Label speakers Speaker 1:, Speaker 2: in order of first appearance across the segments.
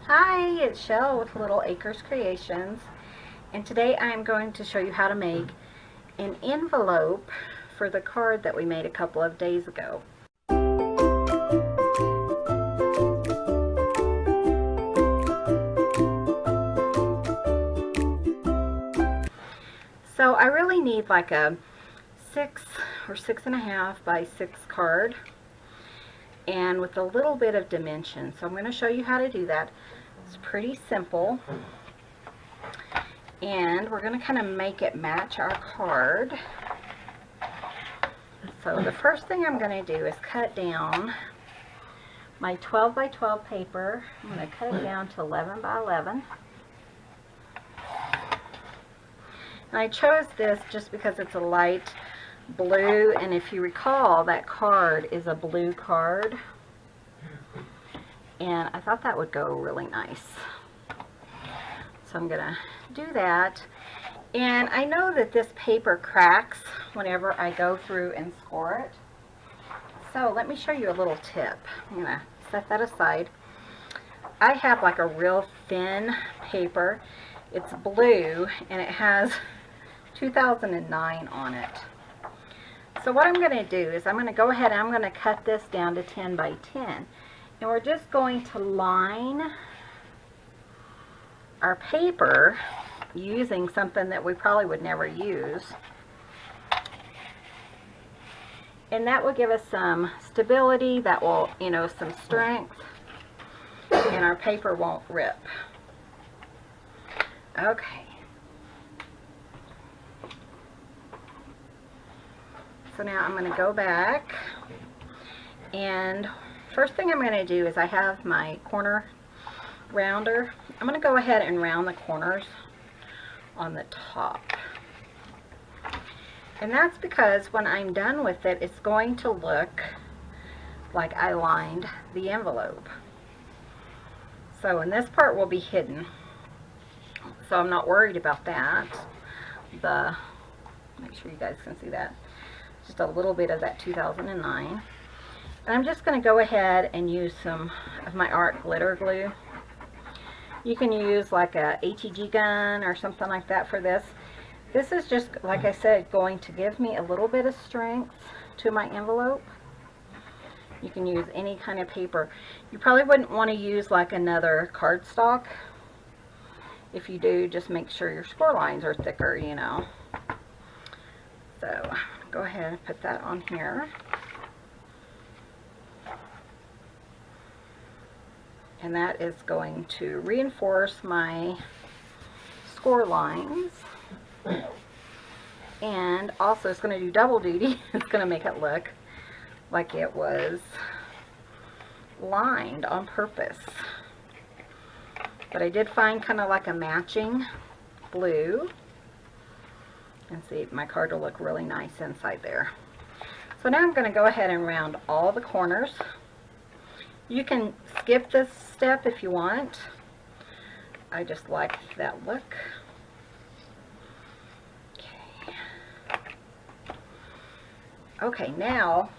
Speaker 1: Hi, it's Shell with Little Acres Creations, and today I am going to show you how to make an envelope for the card that we made a couple of days ago. So I really need like a 6 or 6.5 by 6 card, and with a little bit of dimension. So I'm going to show you how to do that. It's pretty simple. And we're going to kind of make it match our card. So the first thing I'm going to do is cut down my 12 by 12 paper. I'm going to cut it down to 11 by 11. And I chose this just because it's a light blue, and if you recall, that card is a blue card. And I thought that would go really nice. So I'm going to do that. And I know that this paper cracks whenever I go through and score it. So let me show you a little tip. I'm going to set that aside. I have like a real thin paper. It's blue and it has 2009 on it. So what I'm going to do is I'm going to go ahead and I'm going to cut this down to 10 by 10. And we're just going to line our paper using something that we probably would never use. And that will give us some stability, that will, some strength, and our paper won't rip. Okay. So now I'm going to go back, and first thing I'm going to do is I have my corner rounder. I'm going to go ahead and round the corners on the top. And that's because when I'm done with it, it's going to look like I lined the envelope. So, and this part will be hidden. So I'm not worried about that. Make sure you guys can see that. Just a little bit of that 2009. And I'm just going to go ahead and use some of my art glitter glue. You can use like a ATG gun or something like that for this. This is just, like I said, going to give me a little bit of strength to my envelope. You can use any kind of paper. You probably wouldn't want to use like another cardstock. If you do, just make sure your score lines are thicker, So, go ahead and put that on here. And that is going to reinforce my score lines. And also it's going to do double duty. It's going to make it look like it was lined on purpose. But I did find kind of like a matching blue. And see, my card will look really nice inside there. So now I'm going to go ahead and round all the corners. You can skip this step if you want. I just like that look. Okay, now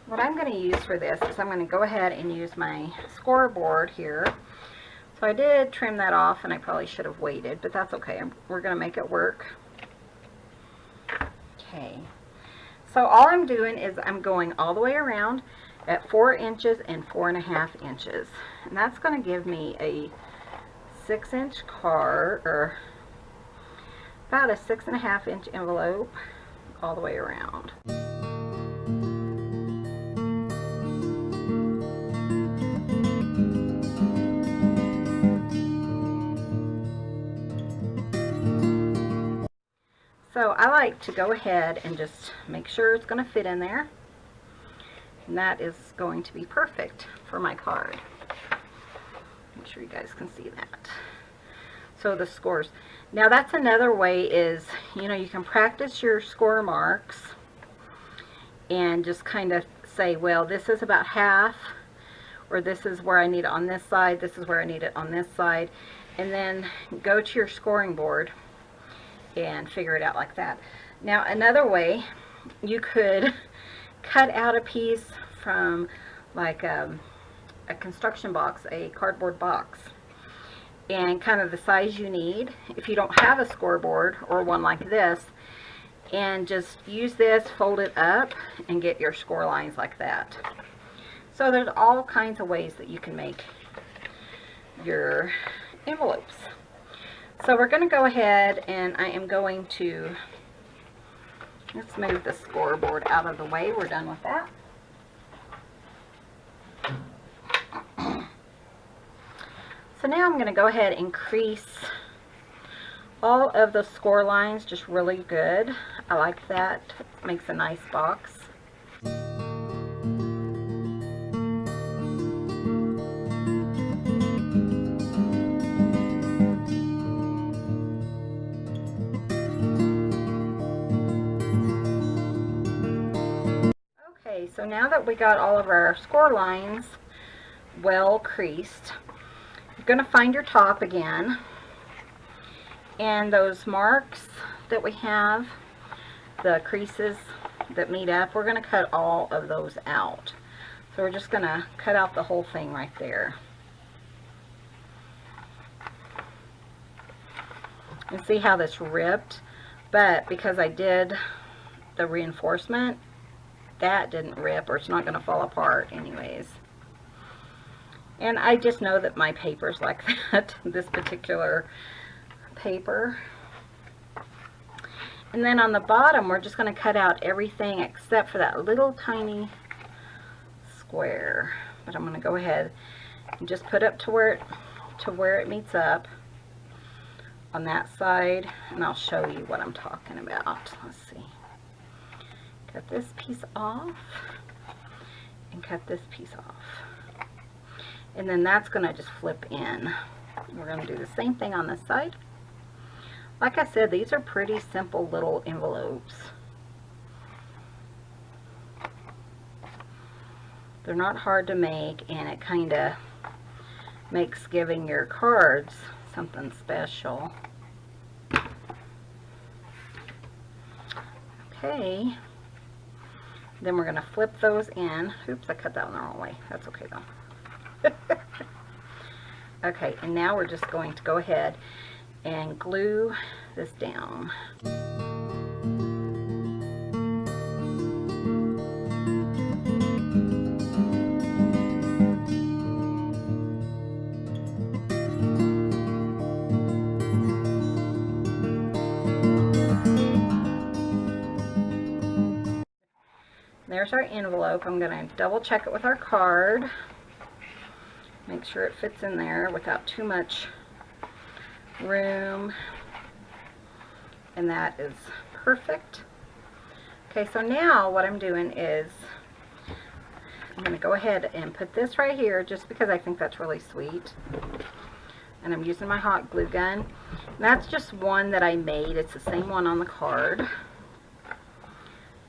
Speaker 1: what I'm going to use for this is I'm going to go ahead and use my scoreboard here. So I did trim that off, and I probably should have waited, but that's okay. We're going to make it work. Okay. So all I'm doing is I'm going all the way around at 4 inches and 4.5 inches. And that's going to give me a 6-inch card, or about a 6.5-inch envelope all the way around. So I like to go ahead and just make sure it's going to fit in there. And that is going to be perfect for my card. Make sure you guys can see that. So the scores. Now that's another way is, you can practice your score marks and just kind of say, well, this is about half, or this is where I need it on this side, this is where I need it on this side, and then go to your scoring board and figure it out like that. Now another way, you could cut out a piece from like a construction box, a cardboard box, and kind of the size you need. If you don't have a scoreboard or one like this, and just use this, fold it up, and get your score lines like that. So there's all kinds of ways that you can make your envelopes. So we're going to go ahead, and I am going to, let's move the scoreboard out of the way. We're done with that. So now I'm going to go ahead and crease all of the score lines just really good. I like that. It makes a nice box. Okay, so now that we got all of our score lines well creased, you're going to find your top again, and those marks that we have, the creases that meet up, we're going to cut all of those out. So we're just going to cut out the whole thing right there. And see how this ripped, but because I did the reinforcement, that didn't rip, or it's not going to fall apart anyways. And I just know that my paper's like that, this particular paper. And then on the bottom, we're just going to cut out everything except for that little tiny square. But I'm going to go ahead and just put up to where it meets up on that side, and I'll show you what I'm talking about. Let's see. Cut this piece off and cut this piece off. And then that's going to just flip in. We're going to do the same thing on this side. Like I said, these are pretty simple little envelopes. They're not hard to make, and it kind of makes giving your cards something special. Okay. Then we're going to flip those in. Oops, I cut that one the wrong way. That's okay though. Okay, and now we're just going to go ahead and glue this down. There's our envelope. I'm going to double check it with our card. Make sure it fits in there without too much room. And that is perfect. Okay, so now what I'm doing is I'm going to go ahead and put this right here just because I think that's really sweet. And I'm using my hot glue gun. And that's just one that I made. It's the same one on the card.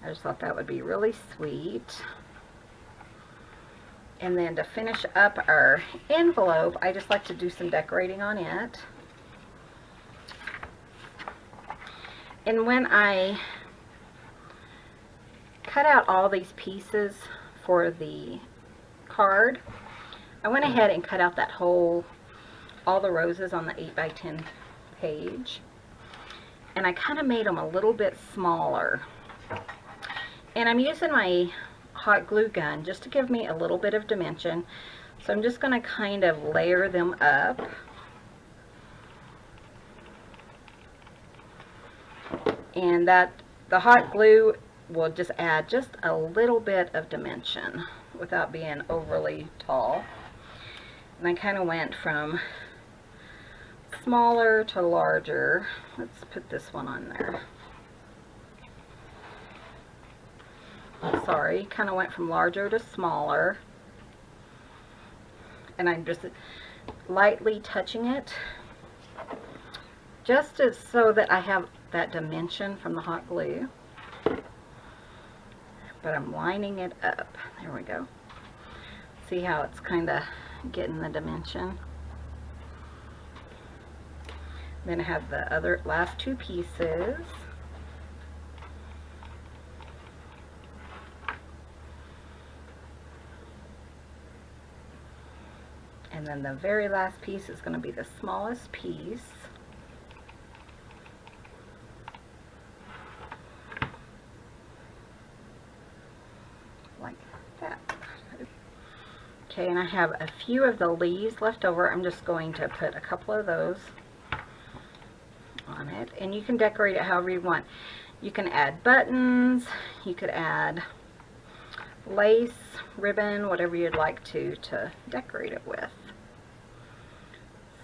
Speaker 1: I just thought that would be really sweet. And then to finish up our envelope, I just like to do some decorating on it. And when I cut out all these pieces for the card, I went ahead and cut out that whole, all the roses on the 8x10 page. And I kind of made them a little bit smaller. And I'm using my hot glue gun just to give me a little bit of dimension. So I'm just going to kind of layer them up. And that the hot glue will just add just a little bit of dimension without being overly tall. And I kind of went from smaller to larger. Let's put this one on there. Sorry, kind of went from larger to smaller, and I'm just lightly touching it just so that I have that dimension from the hot glue, but I'm lining it up. There we go. See how it's kind of getting the dimension. Then I have the other last two pieces. And then the very last piece is going to be the smallest piece. Like that. Okay, and I have a few of the leaves left over. I'm just going to put a couple of those on it. And you can decorate it however you want. You can add buttons, you could add lace, ribbon, whatever you'd like to decorate it with.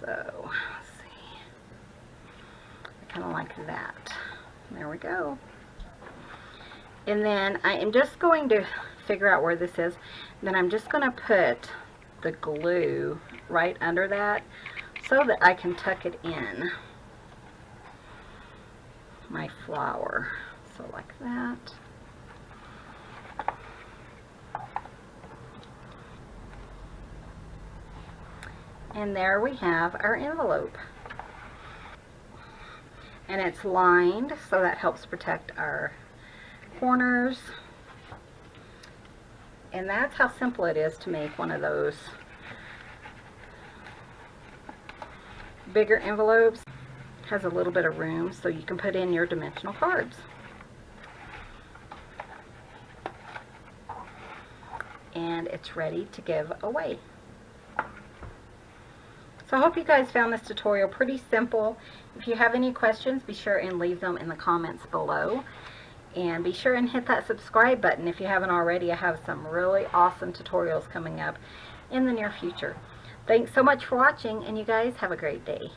Speaker 1: So, let's see. I kind of like that. There we go. And then I am just going to figure out where this is. Then I'm just going to put the glue right under that so that I can tuck it in my flower. So like that. And there we have our envelope. And it's lined, so that helps protect our corners. And that's how simple it is to make one of those bigger envelopes. It has a little bit of room so you can put in your dimensional cards. And it's ready to give away. So I hope you guys found this tutorial pretty simple. If you have any questions, be sure and leave them in the comments below. And be sure and hit that subscribe button if you haven't already. I have some really awesome tutorials coming up in the near future. Thanks so much for watching, and you guys have a great day.